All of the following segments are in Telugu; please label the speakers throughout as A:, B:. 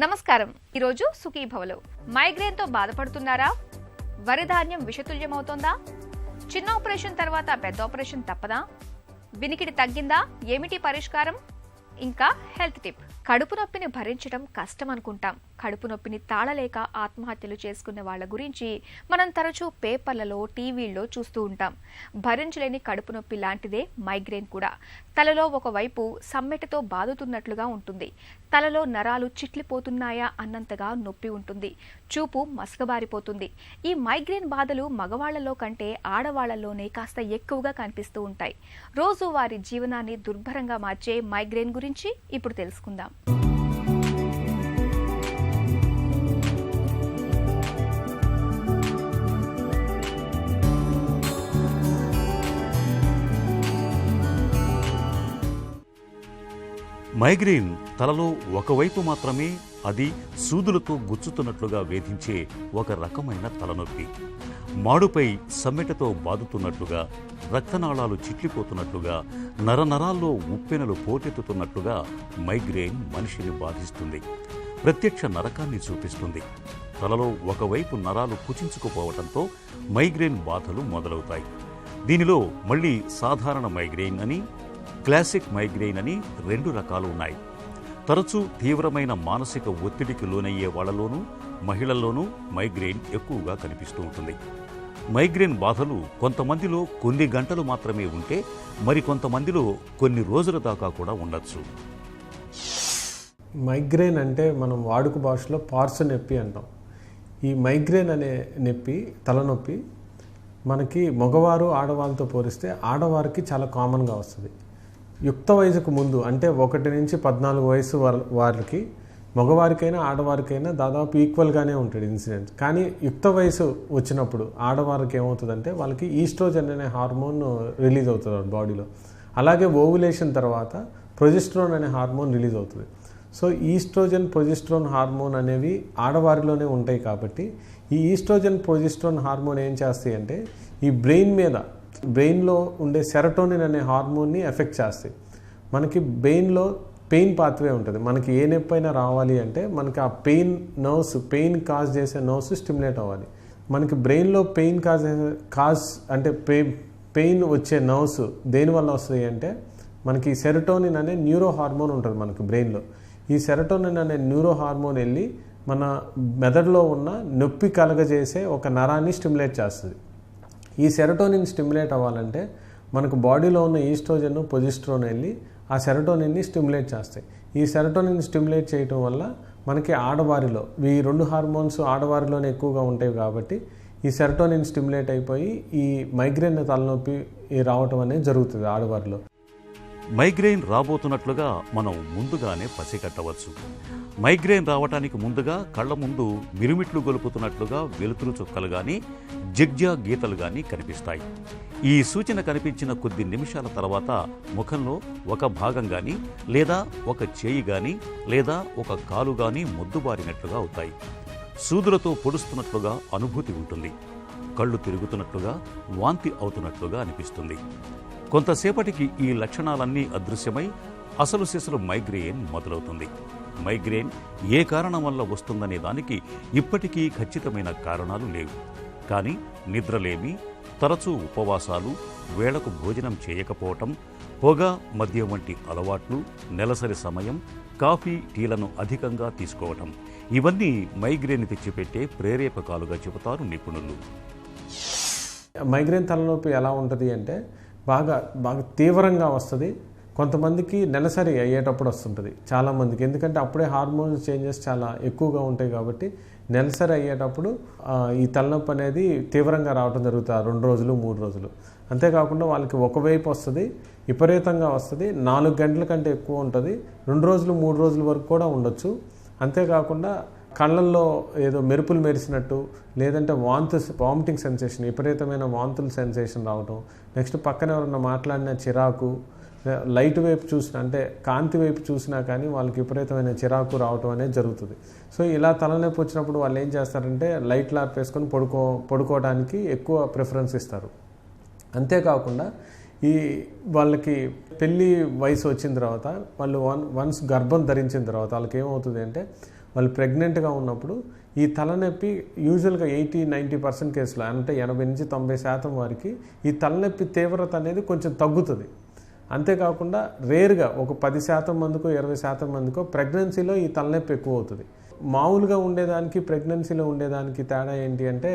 A: నమస్కారం. ఈరోజు సుఖీభవలో మైగ్రేన్తో బాధపడుతున్నారా? వరి ధాన్యం విషతుల్యమవుతోందా? చిన్న ఆపరేషన్ తర్వాత పెద్ద ఆపరేషన్ తప్పదా? వినికిడి తగ్గిందా? ఏమిటి పరిష్కారం? ఇంకా హెల్త్ టిప్. కడుపు నొప్పిని భరించడం కష్టం అనుకుంటాం. కడుపు నొప్పిని తాళలేక ఆత్మహత్యలు చేసుకునే వాళ్ళ గురించి మనం తరచూ పేపర్లలో, టీవీల్లో చూస్తూ ఉంటాం. భరించలేని కడుపు నొప్పి లాంటిదే మైగ్రేన్ కూడా. తలలో ఒకవైపు సమ్మెటతో బాదుతున్నట్లుగా ఉంటుంది. తలలో నరాలు చిట్లిపోతున్నాయా అన్నంతగా నొప్పి ఉంటుంది. చూపు మసకబారిపోతుంది. ఈ మైగ్రేన్ బాధలు మగవాళ్లలో కంటే ఆడవాళ్లలోనే కాస్త ఎక్కువగా కనిపిస్తూ ఉంటాయి. రోజు వారి జీవనాన్ని దుర్భరంగా మార్చే మైగ్రేన్ గురించి ఇప్పుడు తెలుసుకుందాం.
B: మైగ్రేన్ తలలో ఒకవైపు మాత్రమే, అది సూదులతో గుచ్చుతున్నట్లుగా వేధించే ఒక రకమైన తలనొప్పి. మాడుపై సమ్మెటతో బాదుతున్నట్లుగా, రక్తనాళాలు చిట్లిపోతున్నట్లుగా, నరనరాల్లో ఉప్పెనలు పోటెత్తుతున్నట్లుగా మైగ్రేన్ మనిషిని బాధిస్తుంది. ప్రత్యక్ష నరకాన్ని చూపిస్తుంది. తలలో ఒకవైపు నరాలు కుచించుకుపోవడంతో మైగ్రేన్ బాధలు మొదలవుతాయి. దీనిలో మళ్ళీ సాధారణ మైగ్రేన్ అని, క్లాసిక్ మైగ్రేన్ అని రెండు రకాలు ఉన్నాయి. తరచూ తీవ్రమైన మానసిక ఒత్తిడికి లోనయ్యే వాళ్లలోనూ, మహిళల్లోనూ మైగ్రేన్ ఎక్కువగా కనిపిస్తూ ఉంటుంది. మైగ్రేన్ బాధలు కొంతమందిలో కొన్ని గంటలు మాత్రమే ఉంటే, మరికొంతమందిలో కొన్ని రోజుల దాకా కూడా ఉండొచ్చు.
C: మైగ్రేన్ అంటే మనం వాడుక భాషలో పార్శ్వ నొప్పి అంటాం. ఈ మైగ్రేన్ అనే నొప్పి, తలనొప్పి మనకి మగవారు ఆడవాళ్ళతో పోలిస్తే ఆడవారికి చాలా కామన్గా వస్తుంది. యుక్త వయసుకు ముందు అంటే 1 నుంచి 14 వయసు వారికి, మగవారికైనా ఆడవారికైనా దాదాపు ఈక్వల్గానే ఉంటుంది ఇన్సిడెంట్. కానీ యుక్త వయసు వచ్చినప్పుడు ఆడవారికి ఏమవుతుందంటే వాళ్ళకి ఈస్ట్రోజన్ అనే హార్మోన్ రిలీజ్ అవుతుంది బాడీలో. అలాగే ఓవులేషన్ తర్వాత ప్రొజెస్ట్రాన్ అనే హార్మోన్ రిలీజ్ అవుతుంది. సో ఈస్ట్రోజన్, ప్రొజెస్ట్రాన్ హార్మోన్ అనేవి ఆడవారిలోనే ఉంటాయి. కాబట్టి ఈ ఈస్ట్రోజన్, ప్రొజెస్ట్రాన్ హార్మోన్ ఏం చేస్తాయి అంటే ఈ బ్రెయిన్లో ఉండే సెరటోనిన్ అనే హార్మోన్ని ఎఫెక్ట్ చేస్తాయి. మనకి బ్రెయిన్లో పెయిన్ పాత్వే ఉంటుంది. మనకి ఏ నొప్పి అయినా రావాలి అంటే మనకి ఆ పెయిన్ కాజ్ చేసే నర్వ్స్ స్టిమ్యులేట్ అవ్వాలి. మనకి బ్రెయిన్లో పెయిన్ వచ్చే నర్వ్స్ దేనివల్ల వస్తాయి అంటే మనకి సెరటోనిన్ అనే న్యూరో హార్మోన్ ఉంటుంది మనకి బ్రెయిన్లో. ఈ సెరటోనిన్ అనే న్యూరో హార్మోన్ వెళ్ళి మన మెదడులో ఉన్న నొప్పి కలగజేసే ఒక నరాన్ని స్టిమ్యులేట్ చేస్తుంది. ఈ సెరటోనిన్ స్టిమ్యులేట్ అవ్వాలంటే మనకు బాడీలో ఉన్న ఈస్ట్రోజన్, ప్రొజెస్ట్రాన్ వెళ్ళి ఆ సెరటోనిన్ని స్టిమ్యులేట్ చేస్తాయి. ఈ సెరటోనిన్ స్టిమ్యులేట్ చేయటం వల్ల మనకి ఆడవారిలో ఈ 2 హార్మోన్స్ ఆడవారిలోనే ఎక్కువగా ఉంటాయి. కాబట్టి ఈ సెరటోనిన్ స్టిమ్యులేట్ అయిపోయి ఈ మైగ్రేన్ తలనొప్పి రావటం అనేది జరుగుతుంది ఆడవారిలో.
B: మైగ్రేన్ రాబోతున్నట్లుగా మనం ముందుగానే పసిగట్టవచ్చు. మైగ్రేన్ రావటానికి ముందుగా కళ్ల ముందు మిరుమిట్లు గొలుపుతున్నట్లుగా వెలుతురు చుక్కలు గాని, జిగ్జా గీతలు గాని కనిపిస్తాయి. ఈ సూచన కనిపించిన కొద్ది నిమిషాల తర్వాత ముఖంలో ఒక భాగం గాని, లేదా ఒక చేయి గాని, లేదా ఒక కాలు గాని మొద్దుబారినట్లుగా అవుతాయి. సూదులతో పొడుస్తున్నట్లుగా అనుభూతి ఉంటుంది. కళ్ళు తిరుగుతున్నట్లుగా, వాంతి అవుతున్నట్లుగా అనిపిస్తుంది. కొంతసేపటికి ఈ లక్షణాలన్నీ అదృశ్యమై అసలు సిసలు మైగ్రేన్ మొదలవుతుంది. మైగ్రేన్ ఏ కారణం వల్ల వస్తుందనే దానికి ఇప్పటికీ ఖచ్చితమైన కారణాలు లేవు. కానీ నిద్రలేమి, తరచూ ఉపవాసాలు, వేళకు భోజనం చేయకపోవటం, పొగ, మద్యం వంటి అలవాట్లు, నెలసరి సమయం, కాఫీ, టీలను అధికంగా తీసుకోవటం ఇవన్నీ మైగ్రేన్ తెచ్చిపెట్టే ప్రేరేపకాలుగా చెబుతారు నిపుణులు.
C: మైగ్రేన్ తలనొప్పి ఎలా ఉంటుంది అంటే బాగా తీవ్రంగా వస్తుంది. కొంతమందికి నెలసరి అయ్యేటప్పుడు వస్తుంటుంది చాలామందికి. ఎందుకంటే అప్పుడే హార్మోన్స్ చేంజెస్ చాలా ఎక్కువగా ఉంటాయి. కాబట్టి నెలసరి అయ్యేటప్పుడు ఈ తలనొప్పి అనేది తీవ్రంగా రావడం జరుగుతుంది 2 రోజులు 3 రోజులు. అంతేకాకుండా వాళ్ళకి ఒకవైపు వస్తుంది, విపరీతంగా వస్తుంది, 4 గంటల కంటే ఎక్కువ ఉంటుంది, 2 రోజులు 3 రోజుల వరకు కూడా ఉండొచ్చు. అంతేకాకుండా కళ్ళల్లో ఏదో మెరుపులు మెరిసినట్టు, లేదంటే వామిటింగ్ సెన్సేషన్, విపరీతమైన వాంతుల సెన్సేషన్ రావడం. నెక్స్ట్ పక్కన ఎవరన్నా మాట్లాడిన చిరాకు, లైట్ వైపు చూసినా అంటే కాంతి వైపు చూసినా కానీ వాళ్ళకి విపరీతమైన చిరాకు రావటం అనేది జరుగుతుంది. సో ఇలా తలనొప్పి వచ్చినప్పుడు వాళ్ళు ఏం చేస్తారంటే లైట్లు ఆర్పేసుకొని పడుకోవడానికి ఎక్కువ ప్రిఫరెన్స్ ఇస్తారు. అంతేకాకుండా ఈ వాళ్ళకి పెళ్ళి వయసు వచ్చిన తర్వాత వాళ్ళు వన్స్ గర్భం ధరించిన తర్వాత వాళ్ళకి ఏమవుతుంది అంటే వాళ్ళు ప్రెగ్నెంట్గా ఉన్నప్పుడు ఈ తలనొప్పి యూజువల్గా 80-90% కేసులో, అంటే 80-90% వారికి ఈ తలనొప్పి తీవ్రత అనేది కొంచెం తగ్గుతుంది. అంతేకాకుండా రేర్గా ఒక 10% మందికో 20% మందికో ప్రెగ్నెన్సీలో ఈ తలనొప్పి ఎక్కువ అవుతుంది. మామూలుగా ఉండేదానికి ప్రెగ్నెన్సీలో ఉండేదానికి తేడా ఏంటి అంటే,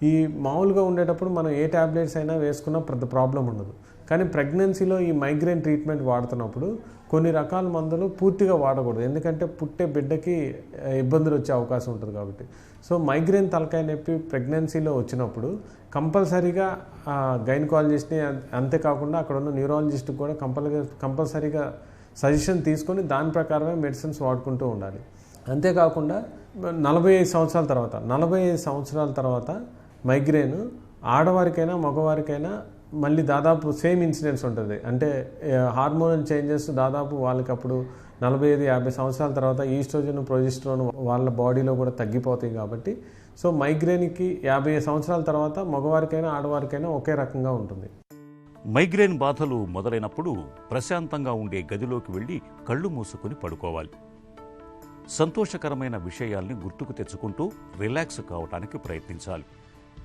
C: ఈ మామూలుగా ఉండేటప్పుడు మనం ఏ ట్యాబ్లెట్స్ అయినా వేసుకున్నా పెద్ద ప్రాబ్లం ఉండదు. కానీ ప్రెగ్నెన్సీలో ఈ మైగ్రేన్ ట్రీట్మెంట్ వాడుతున్నప్పుడు కొన్ని రకాల మందులు పూర్తిగా వాడకూడదు, ఎందుకంటే పుట్టే బిడ్డకి ఇబ్బందులు వచ్చే అవకాశం ఉంటుంది కాబట్టి. సో మైగ్రేన్ తలకాయ నొప్పి ప్రెగ్నెన్సీలో వచ్చినప్పుడు కంపల్సరీగా గైనకాలజిస్ట్ని, అంతేకాకుండా అక్కడ ఉన్న న్యూరాలజిస్ట్కి కూడా కంపల్సరీగా సజెషన్ తీసుకొని దాని ప్రకారమే మెడిసిన్స్ వాడుకుంటూ ఉండాలి. అంతేకాకుండా 45 సంవత్సరాల తర్వాత మైగ్రేన్ ఆడవారికైనా మగవారికైనా మళ్ళీ దాదాపు సేమ్ ఇన్సిడెంట్స్ ఉంటుంది. అంటే హార్మోనల్ చేంజెస్ దాదాపు వాళ్ళకి అప్పుడు 45-50 సంవత్సరాల తర్వాత ఈస్ట్రోజన్ ప్రొజెస్టెరాన్ వాళ్ళ బాడీలో కూడా తగ్గిపోతాయి కాబట్టి, సో మైగ్రేన్కి 50 సంవత్సరాల తర్వాత మగవారికైనా ఆడవారికైనా ఒకే రకంగా ఉంటుంది.
B: మైగ్రేన్ బాధలు మొదలైనప్పుడు ప్రశాంతంగా ఉండే గదిలోకి వెళ్ళి కళ్ళు మూసుకుని పడుకోవాలి. సంతోషకరమైన విషయాల్ని గుర్తుకు తెచ్చుకుంటూ రిలాక్స్ కావటానికి ప్రయత్నించాలి.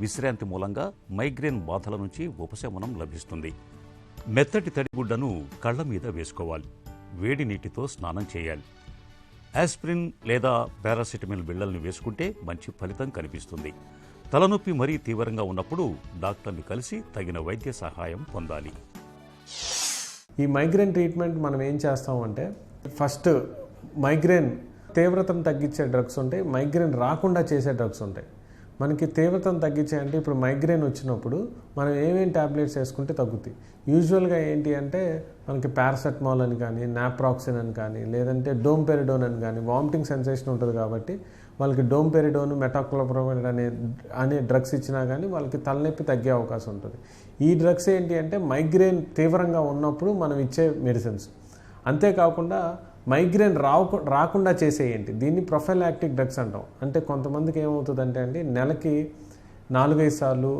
B: విశ్రాంతి మూలంగా మైగ్రేన్ బాధల నుంచి ఉపశమనం లభిస్తుంది. మెత్తటి తడిగుడ్డను కళ్ల మీద వేసుకోవాలి. వేడి నీటితో స్నానం చేయాలి. ఆస్పిరిన్ లేదా పారాసిటమిల్ బిళ్ళల్ని వేసుకుంటే మంచి ఫలితం కనిపిస్తుంది. తలనొప్పి మరీ తీవ్రంగా ఉన్నప్పుడు డాక్టర్ని కలిసి తగిన వైద్య సహాయం పొందాలి.
C: ఈ మైగ్రేన్ ట్రీట్మెంట్ మనం ఏం చేస్తామంటే, ఫస్ట్ మైగ్రేన్ తీవ్రతను తగ్గించే డ్రగ్స్ ఉంటాయి, మైగ్రేన్ రాకుండా చేసే డ్రగ్స్ ఉంటాయి. మనకి తీవ్రతను తగ్గించే అంటే ఇప్పుడు మైగ్రేన్ వచ్చినప్పుడు మనం ఏమేమి ట్యాబ్లెట్స్ వేసుకుంటే తగ్గుతాయి. యూజువల్గా ఏంటి అంటే మనకి పారాసెటమాల్ అని కానీ, నాప్రాక్సిన్ అని కానీ, లేదంటే డోంపెరిడోన్ అని కానీ, వామిటింగ్ సెన్సేషన్ ఉంటుంది కాబట్టి వాళ్ళకి డోంపెరిడోన్, మెటాక్లోప్రమైడ్ అనే డ్రగ్స్ ఇచ్చినా కానీ వాళ్ళకి తలనొప్పి తగ్గే అవకాశం ఉంటుంది. ఈ డ్రగ్స్ ఏంటి అంటే మైగ్రేన్ తీవ్రంగా ఉన్నప్పుడు మనం ఇచ్చే మెడిసిన్స్. అంతేకాకుండా మైగ్రేన్ రాకుండా చేసేయండి, దీన్ని ప్రొఫైలాక్టిక్ డ్రగ్స్ అంటాం. అంటే కొంతమందికి ఏమవుతుందంటే అండి, నెలకి 4-5 సార్లు,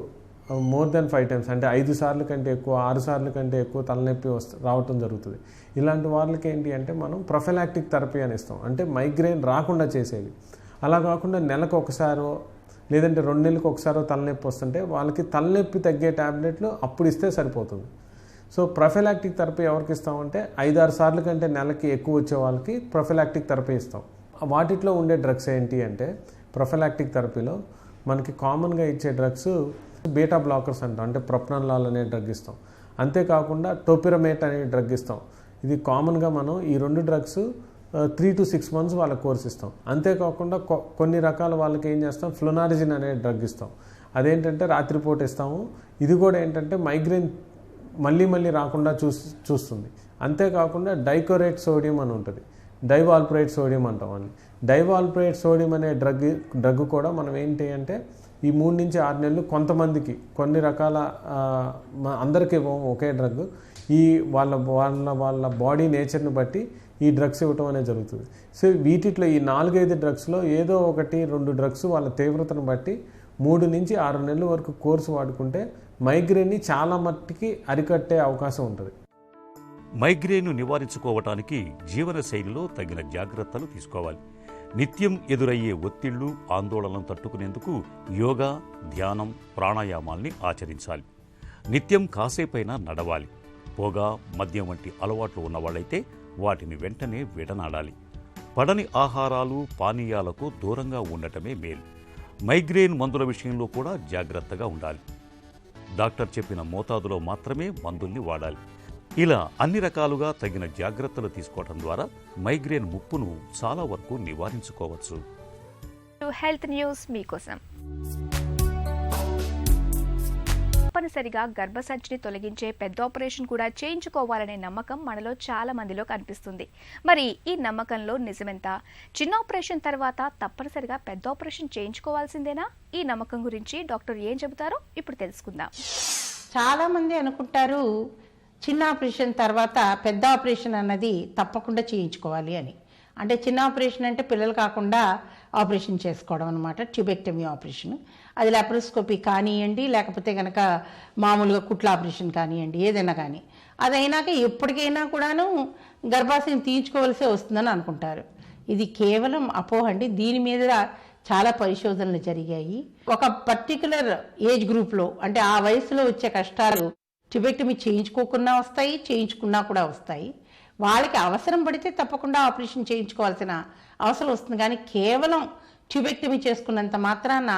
C: మోర్ దెన్ 5 times, అంటే 5 సార్లు కంటే ఎక్కువ, 6 సార్లు కంటే ఎక్కువ తలనొప్పి రావటం జరుగుతుంది. ఇలాంటి వాళ్ళకి ఏంటి అంటే మనం ప్రొఫైలాక్టిక్ థెరపీ అని ఇస్తాం, అంటే మైగ్రేన్ రాకుండా చేసేవి. అలా కాకుండా నెలకు ఒకసారో లేదంటే 2 నెలలకు ఒకసారో తలనొప్పి వస్తుంటే వాళ్ళకి తలనొప్పి తగ్గే ట్యాబ్లెట్లు అప్పుడు ఇస్తే సరిపోతుంది. సో ప్రొఫైలాక్టిక్ థెరపీ ఎవరికి ఇస్తామంటే 5-6 సార్లు కంటే నెలకి ఎక్కువ వచ్చే వాళ్ళకి ప్రొఫైలాక్టిక్ థెరపీ ఇస్తాం. వాటిలో ఉండే డ్రగ్స్ ఏంటి అంటే, ప్రొఫైలాక్టిక్ థెరపీలో మనకి కామన్గా ఇచ్చే డ్రగ్స్ బీటా బ్లాకర్స్ అంటాం, అంటే ప్రొప్రానలాల్ అనే డ్రగ్ ఇస్తాం. అంతేకాకుండా టోపిరమేట్ అనే డ్రగ్ ఇస్తాం. ఇది కామన్గా మనం ఈ 2 డ్రగ్స్ 3 to 6 months వాళ్ళ కోర్స్ ఇస్తాం. అంతేకాకుండా కొన్ని రకాల వాళ్ళకి ఏం చేస్తాం, ఫ్లోనారిజిన్ అనే డ్రగ్ ఇస్తాం. అదేంటంటే రాత్రిపూట ఇస్తాము. ఇది కూడా ఏంటంటే మైగ్రేన్ మళ్ళీ రాకుండా చూస్తుంది. అంతేకాకుండా డైకోరేట్ సోడియం అని ఉంటుంది, డైవాల్ప్రేట్ సోడియం అంటాం అని. డైవాల్ప్రేట్ సోడియం అనే డ్రగ్ కూడా మనం ఏంటి అంటే ఈ 3 నుంచి 6 నెలలు కొంతమందికి, కొన్ని రకాల అందరికీ ఇవ్వము ఒకే డ్రగ్, ఈ వాళ్ళ బాడీ నేచర్ని బట్టి ఈ డ్రగ్స్ ఇవ్వటం అనేది జరుగుతుంది. సో వీటిలో ఈ 4-5 డ్రగ్స్లో ఏదో 1-2 డ్రగ్స్ వాళ్ళ తీవ్రతను బట్టి 3 నుంచి 6 నెలల వరకు కోర్సు వాడుకుంటే మైగ్రేన్ని చాలా మట్టికి అరికట్టే అవకాశం ఉంటుంది.
B: మైగ్రేన్ను నివారించుకోవటానికి జీవనశైలిలో తగిన జాగ్రత్తలు తీసుకోవాలి. నిత్యం ఎదురయ్యే ఒత్తిళ్లు, ఆందోళనలను తట్టుకునేందుకు యోగా, ధ్యానం, ప్రాణాయామాల్ని ఆచరించాలి. నిత్యం కాసేపైనా నడవాలి. పొగ, మద్యం వంటి అలవాట్లు ఉన్నవాళ్ళైతే వాటిని వెంటనే విడనాడాలి. పడని ఆహారాలు, పానీయాలకు దూరంగా ఉండటమే మేలు. మైగ్రేన్ మందుల విషయంలో కూడా జాగ్రత్తగా ఉండాలి. డాక్టర్ చెప్పిన మోతాదులో మాత్రమే మందుల్ని వాడాలి. ఇలా అన్ని రకాలుగా తగిన జాగ్రత్తలు తీసుకోవడం ద్వారా మైగ్రేన్ ముప్పును చాలా వరకు నివారించుకోవచ్చు.
A: హెల్త్ న్యూస్ మీకోసం. తప్పనిసరిగా గర్భసంచిని తొలగించే పెద్ద ఆపరేషన్ కూడా చేయించుకోవాలనే నమ్మకం మనలో చాలా మందిలో కనిపిస్తుంది. మరి ఈ నమ్మకంలో నిజమెంత? చిన్న ఆపరేషన్ తర్వాత తప్పనిసరిగా పెద్ద ఆపరేషన్ చేయించుకోవాల్సిందేనా? ఈ నమ్మకం గురించి డాక్టర్ ఏం చెబుతారో ఇప్పుడు తెలుసుకుందాం.
D: చాలా మంది అనుకుంటారు చిన్న ఆపరేషన్ తర్వాత పెద్ద ఆపరేషన్ అన్నది తప్పకుండా చేయించుకోవాలి అని. అంటే చిన్న ఆపరేషన్ అంటే పిల్లలు కాకుండా ఆపరేషన్ చేసుకోవడం అనమాట, ట్యూబెక్టమీ ఆపరేషన్. అది లాప్రోస్కోపీ కానివ్వండి, లేకపోతే కనుక మామూలుగా కుట్ల ఆపరేషన్ కానివ్వండి, ఏదైనా కానీ. అదైనాక ఎప్పటికైనా కూడాను గర్భాశయం తీయించుకోవాల్సి వస్తుందని అనుకుంటారు. ఇది కేవలం అపోహ అండి. దీని మీద చాలా పరిశోధనలు జరిగాయి. ఒక పర్టికులర్ ఏజ్ గ్రూప్లో, అంటే ఆ వయసులో వచ్చే కష్టాలు ట్యూబెక్టమీ చేయించుకోకుండా వస్తాయి, చేయించుకున్నా కూడా వస్తాయి. వాళ్ళకి అవసరం పడితే తప్పకుండా ఆపరేషన్ చేయించుకోవాల్సిన అవసరం వస్తుంది. కానీ కేవలం ట్యూబెక్టమీ చేసుకున్నంత మాత్రాన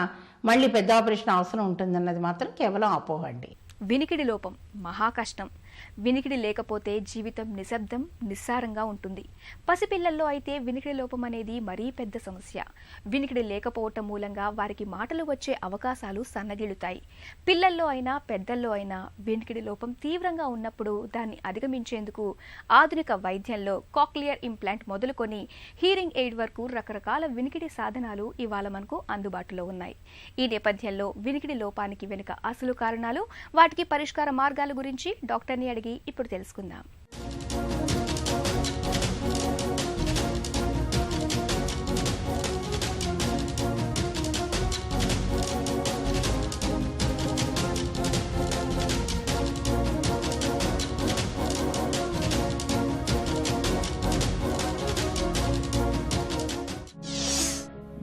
D: మళ్ళీ పెద్ద ఆపరేషన్ అవసరం ఉంటుందన్నది మాత్రం కేవలం అపోహ అండి.
A: వినికిడి లోపం మహా కష్టం. వినికిడి లేకపోతే జీవితం నిశ్శబ్దం, నిస్సారంగా ఉంటుంది. పసిపిల్లల్లో అయితే వినికిడి లోపం అనేది మరీ పెద్ద సమస్య. వినికిడి లేకపోవటం మూలంగా వారికి మాటలు వచ్చే అవకాశాలు సన్నగిలుతాయి. పిల్లల్లో అయినా పెద్దల్లో అయినా వినికిడి లోపం తీవ్రంగా ఉన్నప్పుడు దాన్ని అధిగమించేందుకు ఆధునిక వైద్యంలో కాక్లియర్ ఇంప్లాంట్ మొదలుకొని హీరింగ్ ఎయిడ్ వరకు రకరకాల వినికిడి సాధనాలు ఇవాళ మనకు అందుబాటులో ఉన్నాయి. ఈ నేపథ్యంలో వినికిడి లోపానికి వెనుక అసలు కారణాలు, వాటికి పరిష్కార మార్గాల గురించి డాక్టర్ని అడిగి ఇప్పుడు తెలుసుకుందాం.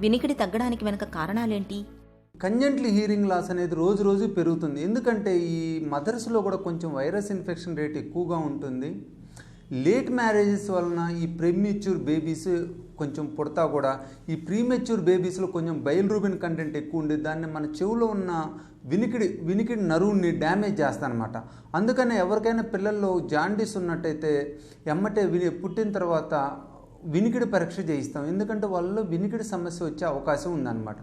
E: వినికిడి తగ్గడానికి వెనుక కారణాలేంటి?
F: కంజెంట్లీ హీరింగ్ లాస్ అనేది రోజు రోజు పెరుగుతుంది. ఎందుకంటే ఈ మదర్స్లో కూడా కొంచెం వైరస్ ఇన్ఫెక్షన్ రేట్ ఎక్కువగా ఉంటుంది. లేట్ మ్యారేజెస్ వలన ఈ ప్రీమెచ్యూర్ బేబీస్ కొంచెం పుడతా కూడా ఈ ప్రీమెచ్యూర్ బేబీస్లో కొంచెం బైల్రూబిన్ కంటెంట్ ఎక్కువ ఉండి దాన్ని మన చెవిలో ఉన్న వినికిడి నరువుని డ్యామేజ్ చేస్తానమాట. అందుకనే ఎవరికైనా పిల్లల్లో జాండీస్ ఉన్నట్టయితే ఎమ్మటే పుట్టిన తర్వాత వినికిడి పరీక్ష చేయిస్తాం. ఎందుకంటే వాళ్ళలో వినికిడి సమస్య వచ్చే అవకాశం ఉందన్నమాట.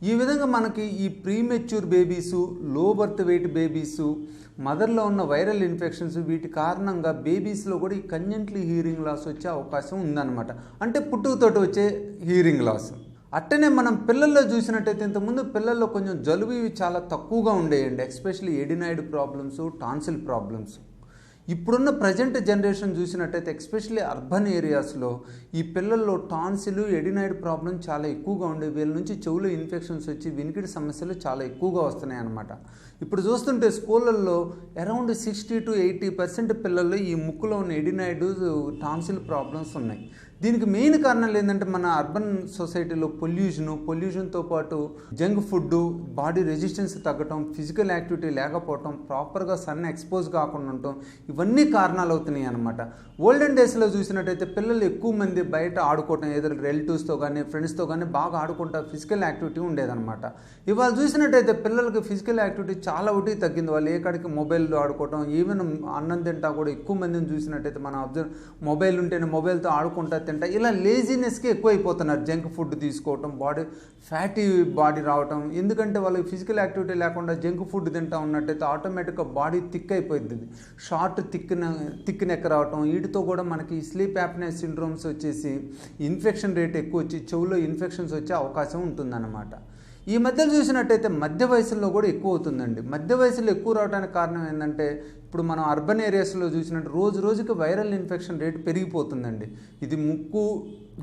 F: ఈ విధంగా మనకి ఈ ప్రీమెచ్యూర్ బేబీసు, లో బర్త్ వెయిట్ బేబీసు, మదర్లో ఉన్న వైరల్ ఇన్ఫెక్షన్స్, వీటి కారణంగా బేబీస్లో కూడా ఈ కంజెంట్లీ హీరింగ్ లాస్ వచ్చే అవకాశం ఉందన్నమాట. అంటే పుట్టుకతోటి వచ్చే హీరింగ్ లాస్. అట్టనే మనం పిల్లల్లో చూసినట్టయితే ఇంతకుముందు పిల్లల్లో కొంచెం జలుబు ఇవి చాలా తక్కువగా ఉండేయండి. Especially adenoid problems, tonsil problems. ఇప్పుడున్న ప్రజెంట్ జనరేషన్ చూసినట్టయితే ఎస్పెషల్లీ అర్బన్ ఏరియాస్లో ఈ పిల్లల్లో టాన్సిల్, ఎడినాయిడ్ ప్రాబ్లం చాలా ఎక్కువగా ఉండే, వీళ్ళ నుంచి చెవులో ఇన్ఫెక్షన్స్ వచ్చి వినికిడి సమస్యలు చాలా ఎక్కువగా వస్తున్నాయి అన్నమాట. ఇప్పుడు చూస్తుంటే స్కూళ్ళల్లో అరౌండ్ 60 to 80% పిల్లల్లో ఈ ముక్కులో ఉన్న ఎడినాయిడ్, టాన్సిల్ ప్రాబ్లమ్స్ ఉన్నాయి. దీనికి మెయిన్ కారణాలు ఏంటంటే మన అర్బన్ సొసైటీలో పొల్యూషన్తో పాటు జంక్ ఫుడ్, బాడీ రెసిస్టెన్స్ తగ్గటం, ఫిజికల్ యాక్టివిటీ లేకపోవటం, ప్రాపర్గా సన్ ఎక్స్పోజ్ కాకుండా ఉండటం, ఇవన్నీ కారణాలు అవుతున్నాయి అన్నమాట. ఓల్డెన్ డేస్లో చూసినట్టయితే పిల్లలు ఎక్కువ మంది బయట ఆడుకోవటం, ఏదో రిలేటివ్స్తో కానీ ఫ్రెండ్స్తో కానీ బాగా ఆడుకుంటా ఫిజికల్ యాక్టివిటీ ఉండేదన్నమాట. ఇవాళ చూసినట్టయితే పిల్లలకి ఫిజికల్ యాక్టివిటీ చాలా ఒకటి తగ్గింది. వాళ్ళు ఏకాడికి మొబైల్లో ఆడుకోవటం, ఈవెన్ అన్నం తింటా కూడా ఎక్కువ మందిని చూసినట్టయితే మనం మొబైల్ ఉంటేనే మొబైల్తో ఆడుకుంటా తింటా, ఇలా లేజినెస్కి ఎక్కువైపోతున్నారు. జంక్ ఫుడ్ తీసుకోవటం, ఫ్యాటీ బాడీ రావటం. ఎందుకంటే వాళ్ళకి ఫిజికల్ యాక్టివిటీ లేకుండా జంక్ ఫుడ్ తింటా ఉన్నట్టయితే ఆటోమేటిక్గా బాడీ థిక్ అయిపోతుంది. షార్ట్ థిక్ నెక్ రావటం, వీటితో కూడా మనకి స్లీప్ యాప్నియా సిండ్రోమ్స్ వచ్చేసి ఇన్ఫెక్షన్ రేట్ ఎక్కువ వచ్చి చెవులో ఇన్ఫెక్షన్స్ వచ్చే అవకాశం ఉంటుందన్నమాట. ఈ మధ్యలో చూసినట్టయితే మధ్య వయసులో కూడా ఎక్కువ అవుతుందండి. మధ్య వయసులో ఎక్కువ రావడానికి కారణం ఏంటంటే ఇప్పుడు మనం అర్బన్ ఏరియాస్లో చూసినట్టు రోజు రోజుకి వైరల్ ఇన్ఫెక్షన్ రేట్ పెరిగిపోతుందండి. ఇది ముక్కు,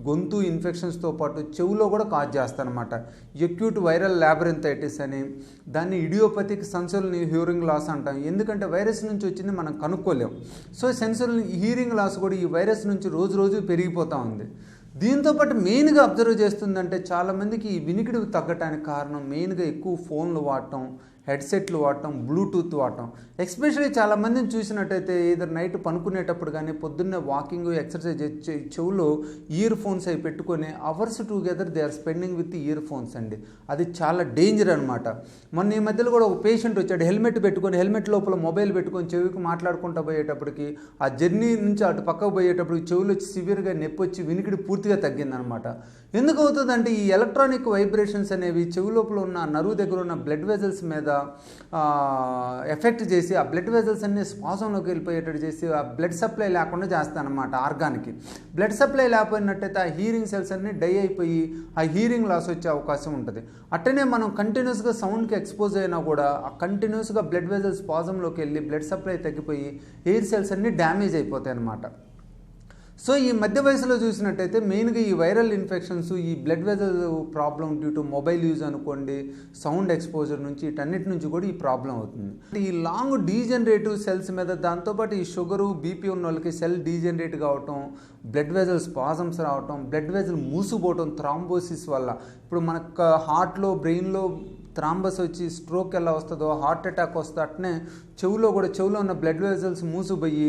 F: గొంతు ఇన్ఫెక్షన్స్తో పాటు చెవులో కూడా కాజ్ చేస్తారనమాట. ఎక్యూట్ వైరల్ ల్యాబరింథైటిస్ అని, దాన్ని ఇడియోపతిక్ సెన్సోరల్ హీరింగ్ లాస్ అంటాం. ఎందుకంటే వైరస్ నుంచి వచ్చింది మనం కనుక్కోలేం. సో సెన్సోరల్ హీరింగ్ లాస్ కూడా ఈ వైరస్ నుంచి రోజు రోజు పెరిగిపోతూ ఉంది. దీంతోపాటు మెయిన్గా అబ్జర్వ్ చేస్తుందంటే చాలామందికి ఈ వినికిడి తగ్గటానికి కారణం మెయిన్గా ఎక్కువ ఫోన్లు వాడటం, హెడ్సెట్లు వాడటం, బ్లూటూత్ వాడటం. ఎస్పెషల్లీ చాలామందిని చూసినట్టయితే ఏదో నైట్ పనుకునేటప్పుడు కానీ పొద్దున్నే వాకింగ్, ఎక్సర్సైజ్ చెవులో ఇయర్ ఫోన్స్ అవి పెట్టుకొని hours together they are spending with earphones అండి. అది చాలా డేంజర్ అనమాట. మొన్న ఈ మధ్యలో కూడా ఒక పేషెంట్ వచ్చాడు, హెల్మెట్ పెట్టుకొని హెల్మెట్ లోపల మొబైల్ పెట్టుకొని చెవికి మాట్లాడుకుంటూ పోయేటప్పటికి ఆ జర్నీ నుంచి అటు పక్కకు పోయేటప్పటికి చెవులు వచ్చి సివియర్గా నొప్పి వచ్చి వినికిడి పూర్తిగా తగ్గిందనమాట. ఎందుకు అవుతుందంటే ఈ ఎలక్ట్రానిక్ వైబ్రేషన్స్ అనేవి చెవి లోపల ఉన్న నరువు దగ్గర ఉన్న బ్లడ్ వెజల్స్ మీద ఎఫెక్ట్ చేసి ఆ బ్లడ్ వెజల్స్ అన్ని శ్వాసంలోకి వెళ్ళిపోయేటట్టు చేసి ఆ బ్లడ్ సప్లై లేకుండా చేస్తానమాట ఆర్గాన్కి. బ్లడ్ సప్లై లేకపోయినట్టయితే ఆ హీరింగ్ సెల్స్ అన్నీ డై అయిపోయి ఆ హీరింగ్ లాస్ వచ్చే అవకాశం ఉంటుంది. అట్టనే మనం కంటిన్యూస్గా సౌండ్కి ఎక్స్పోజ్ అయినా కూడా ఆ కంటిన్యూస్గా బ్లడ్ వెజల్స్ స్పాజంలోకి వెళ్ళి బ్లడ్ సప్లై తగ్గిపోయి ఎయిర్ సెల్స్ అన్నీ డ్యామేజ్ అయిపోతాయి అన్నమాట. సో ఈ మధ్య వయసులో చూసినట్టయితే మెయిన్గా ఈ వైరల్ ఇన్ఫెక్షన్స్, ఈ blood vessel problem due to mobile use అనుకోండి, సౌండ్ ఎక్స్పోజర్ నుంచి, వీటన్నిటి నుంచి కూడా ఈ ప్రాబ్లం అవుతుంది. ఈ లాంగ్ డీజనరేటివ్ సెల్స్ మీద, దాంతోపాటు ఈ షుగరు, బీపీ ఉన్న వాళ్ళకి సెల్ డీజనరేట్ కావటం, బ్లడ్ వెజల్ స్పాజమ్స్ రావటం, బ్లడ్ వెజల్ మూసుకుపోవటం థ్రాంబోసిస్ వల్ల. ఇప్పుడు మనకు హార్ట్లో, బ్రెయిన్లో థ్రాంబస్ వచ్చి స్ట్రోక్ ఎలా వస్తుందో, హార్ట్ అటాక్ వస్తే అట్నే చెవులో ఉన్న బ్లడ్ వెజల్స్ మూసుకుపోయి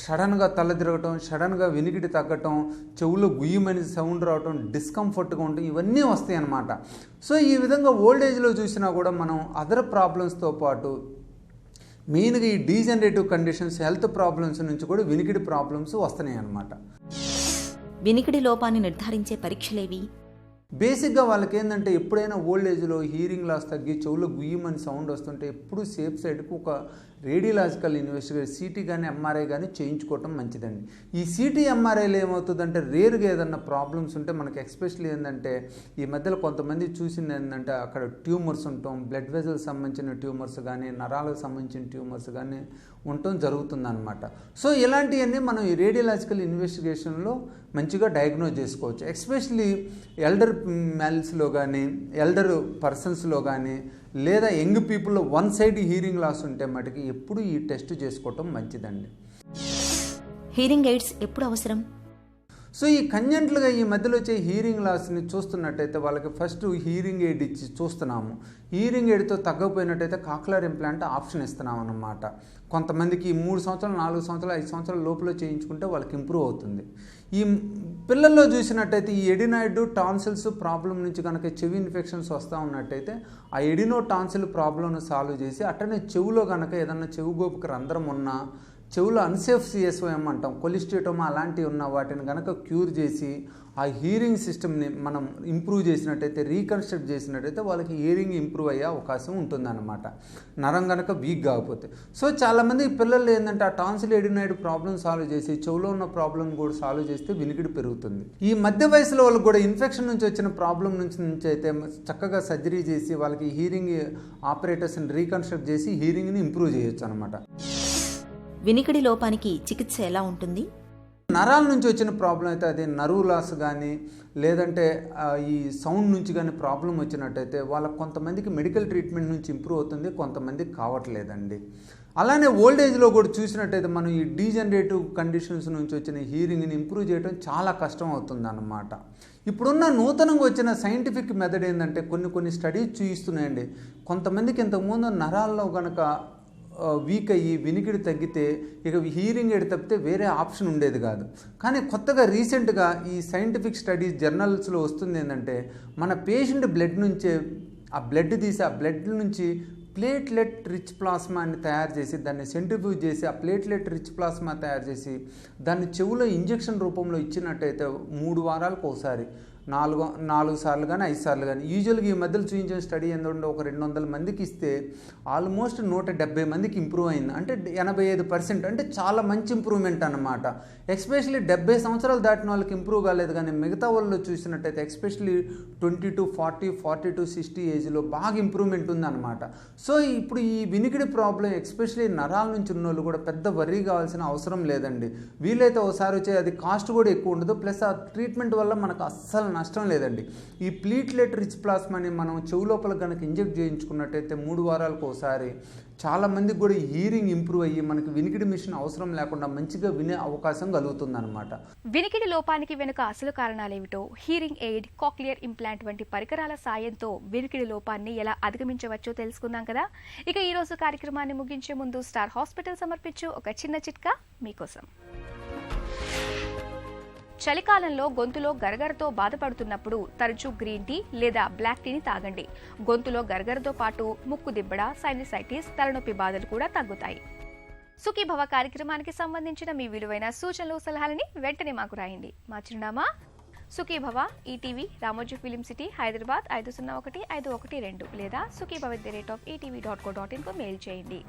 F: సడన్గా తల తిరగటం, సడన్గా వినికిడి తగ్గటం, చెవులో గుయ్యమని సౌండ్ రావటం, డిస్కంఫర్ట్గా ఉండటం, ఇవన్నీ వస్తాయి అన్నమాట. సో ఈ విధంగా ఓల్డ్ ఏజ్లో చూసినా కూడా మనం అదర్ ప్రాబ్లమ్స్తో పాటు మెయిన్గా ఈ డీజనరేటివ్ కండిషన్స్, హెల్త్ ప్రాబ్లమ్స్ నుంచి కూడా వినికిడి ప్రాబ్లమ్స్ వస్తున్నాయి అన్నమాట.
E: వినికిడి లోపాన్ని నిర్ధారించే పరీక్షలేవి?
F: బేసిక్గా వాళ్ళకి ఏంటంటే ఎప్పుడైనా ఓల్డ్ ఏజ్లో హీరింగ్ లాస్ తగ్గి చెవులో గుయ్యమని సౌండ్ వస్తుంటే ఎప్పుడు సేఫ్ సైడ్కి ఒక రేడియలాజికల్ ఇన్వెస్టిగేషన్, సిటీ కానీ ఎంఆర్ఐ కానీ చేయించుకోవటం మంచిదండి. ఈ సిటీ ఎంఆర్ఐలో ఏమవుతుందంటే రేరుగా ఏదన్నా ప్రాబ్లమ్స్ ఉంటే మనకి ఎస్పెషల్లీ ఏంటంటే ఈ మధ్యలో కొంతమంది చూసింది ఏంటంటే అక్కడ ట్యూమర్స్ ఉండటం, బ్లడ్ వెజల్స్ సంబంధించిన ట్యూమర్స్ కానీ, నరాలకు సంబంధించిన ట్యూమర్స్ కానీ ఉండటం జరుగుతుందన్నమాట. సో ఇలాంటివన్నీ మనం ఈ రేడియలాజికల్ ఇన్వెస్టిగేషన్లో మంచిగా డయాగ్నోజ్ చేసుకోవచ్చు. ఎస్పెషల్లీ ఎల్డర్ మ్యాల్స్లో కానీ, ఎల్డర్ పర్సన్స్లో కానీ, లేదా యంగ్ పీపుల్లో వన్ సైడ్ హీరింగ్ లాస్ ఉంటే మటుకి ఎప్పుడు ఈ టెస్ట్ చేసుకోవటం మంచిదండి.
E: హీరింగ్ ఎయిడ్స్ ఎప్పుడు అవసరం?
F: సో ఈ కంజెంట్లుగా ఈ మధ్యలో వచ్చే హీరింగ్ లాస్ని చూస్తున్నట్టయితే వాళ్ళకి ఫస్ట్ హీరింగ్ ఎయిడ్ ఇచ్చి చూస్తున్నాము. హీరింగ్ ఎయిడ్తో తగ్గకపోయినట్టయితే కాక్లియర్ ఇంప్లాంట్ ఆప్షన్ ఇస్తున్నాం అన్నమాట. కొంతమందికి 3 సంవత్సరాలు, 4 సంవత్సరాలు, 5 సంవత్సరాల లోపల చేయించుకుంటే వాళ్ళకి ఇంప్రూవ్ అవుతుంది. ఈ పిల్లల్లో చూసినట్టయితే ఈ ఎడినాయిడ్ టాన్సిల్స్ ప్రాబ్లం నుంచి కనుక చెవి ఇన్ఫెక్షన్స్ వస్తూ ఉన్నట్టయితే ఆ ఎడినో టాన్సిల్ ప్రాబ్లంను సాల్వ్ చేసి అట్టనే చెవులో కనుక ఏదన్నా చెవు గోపుకి రంధ్రం ఉన్నా, చెవులో అన్సేఫ్ సిఎస్ఓఎం అంటాం, కొలిస్టేటోమా అలాంటివి ఉన్న వాటిని కనుక క్యూర్ చేసి ఆ హీరింగ్ సిస్టమ్ని మనం ఇంప్రూవ్ చేసినట్టయితే, రీకన్స్ట్రక్ట్ చేసినట్టయితే వాళ్ళకి హీరింగ్ ఇంప్రూవ్ అయ్యే అవకాశం ఉంటుందన్నమాట, నరం కనుక వీక్ కాకపోతే. సో చాలామంది పిల్లలు ఏంటంటే ఆ టాన్సిల్ ఎడినాయిడ్ ప్రాబ్లం సాల్వ్ చేసి చెవులో ఉన్న ప్రాబ్లం కూడా సాల్వ్ చేస్తే వినికిడి పెరుగుతుంది. ఈ మధ్య వయసులో వాళ్ళకి కూడా ఇన్ఫెక్షన్ నుంచి వచ్చిన ప్రాబ్లం నుంచి అయితే చక్కగా సర్జరీ చేసి వాళ్ళకి హీరింగ్ ఆపరేటర్స్ని రీకన్స్ట్రక్ట్ చేసి హీరింగ్ని ఇంప్రూవ్ చేయొచ్చు అనమాట.
E: వినికిడి లోపానికి చికిత్స ఎలా ఉంటుంది?
F: నరాల నుంచి వచ్చిన ప్రాబ్లం అయితే అది నర్వ్ లాస్ కానీ, లేదంటే ఈ సౌండ్ నుంచి కానీ ప్రాబ్లం వచ్చినట్టయితే వాళ్ళకి కొంతమందికి మెడికల్ ట్రీట్మెంట్ నుంచి ఇంప్రూవ్ అవుతుంది, కొంతమందికి కావట్లేదండి. అలానే ఓల్డ్ ఏజ్లో కూడా చూసినట్టయితే మనం ఈ డీజనరేటివ్ కండిషన్స్ నుంచి వచ్చిన హీరింగ్ని ఇంప్రూవ్ చేయడం చాలా కష్టం అవుతుంది అన్నమాట. ఇప్పుడున్న నూతనంగా వచ్చిన సైంటిఫిక్ మెథడ్ ఏంటంటే కొన్ని స్టడీస్ చూపిస్తున్నాయండి. కొంతమందికి ఇంతకుముందు నరాల్లో కనుక వీక్ అయ్యి వినికిడి తగ్గితే ఇక హీరింగ్ ఎయిడ్ తప్పితే వేరే ఆప్షన్ ఉండేది కాదు. కానీ కొత్తగా రీసెంట్గా ఈ సైంటిఫిక్ స్టడీస్ జర్నల్స్లో వస్తుంది ఏంటంటే మన పేషెంట్ బ్లడ్ నుంచే ఆ బ్లడ్ తీసి ఆ బ్లడ్ నుంచి ప్లేట్లెట్ రిచ్ ప్లాస్మాని తయారు చేసి దాన్ని సెంట్రిఫ్యూజ్ చేసి ఆ ప్లేట్లెట్ రిచ్ ప్లాస్మా తయారు చేసి దాన్ని చెవులో ఇంజెక్షన్ రూపంలో ఇచ్చినట్టయితే 3 వారాలకు ఒకసారి 4 సార్లు కానీ 5 సార్లు కానీ, యూజువల్గా ఈ మధ్యలో చూపించిన స్టడీ ఏంటంటే ఒక 200 మందికి ఇస్తే ఆల్మోస్ట్ 170 మందికి ఇంప్రూవ్ అయింది. అంటే 85%, అంటే చాలా మంచి ఇంప్రూవ్మెంట్ అన్నమాట. ఎస్పెషల్లీ 70 సంవత్సరాలు దాటిన వాళ్ళకి ఇంప్రూవ్ కాలేదు, కానీ మిగతా వాళ్ళు చూసినట్టయితే ఎస్పెషల్లీ 20 to 40, 40 to 60 ఏజ్లో బాగా ఇంప్రూవ్మెంట్ ఉందన్నమాట. సో ఇప్పుడు ఈ వినికిడి ప్రాబ్లం ఎస్పెషల్లీ నరాల నుంచి ఉన్న వాళ్ళు కూడా పెద్ద వర్రీ కావాల్సిన అవసరం లేదండి. వీలైతే ఒకసారి వచ్చే అది కాస్ట్ కూడా ఎక్కువ ఉండదు, ప్లస్ ఆ ట్రీట్మెంట్ వల్ల మనకు అస్సలు నష్టం లేదండి. ఈ ప్లేట్లెట్ రిచ్ ప్లాస్మాని మనం చెవు లోపల కనుక ఇంజెక్ట్ చేయించుకున్నట్టయితే 3 వారాలకు ఒకసారి చాలామందికి కూడా హీరింగ్ ఇంప్రూవ్ అయ్యి మనకి వినికిడి మిషన్ అవసరం లేకుండా మంచిగా వినే అవకాశం కలుగుతుంది అనమాట.
A: వినికిడి లోపానికి వెనుక అసలు కారణాలేమిటో, హీరింగ్ ఎయిడ్, కాక్లియర్ ఇంప్లాంట్ వంటి పరికరాల సాయంతో వినికిడి లోపాన్ని ఎలా అధిగమించవచ్చో తెలుసుకుందాం కదా. ఇక ఈ రోజు కార్యక్రమాన్ని ముగించే ముందు స్టార్ హాస్పిటల్ సమర్పించు ఒక చిన్న చిట్కా మీకోసం. చలికాలంలో గొంతులో గరగరతో బాధపడుతున్నప్పుడు తరచూ గ్రీన్ టీ లేదా బ్లాక్ టీని తాగండి. గొంతులో గరగరతో పాటు ముక్కు దిబ్బడ, సైనసైటిస్, తలనొప్పి బాధలు కూడా తగ్గుతాయి. సుఖీభవ కార్యక్రమానికి సంబంధించిన మీ విలువైన సూచనలు, సలహాలని వెంటనే మాకు రాయండి. మా చిరునామా Sukhibhava, ETV, Ramoji film city, Hyderabad 501-512 లేదా sukhibhava@etv.co.in కు మెయిల్ చేయండి.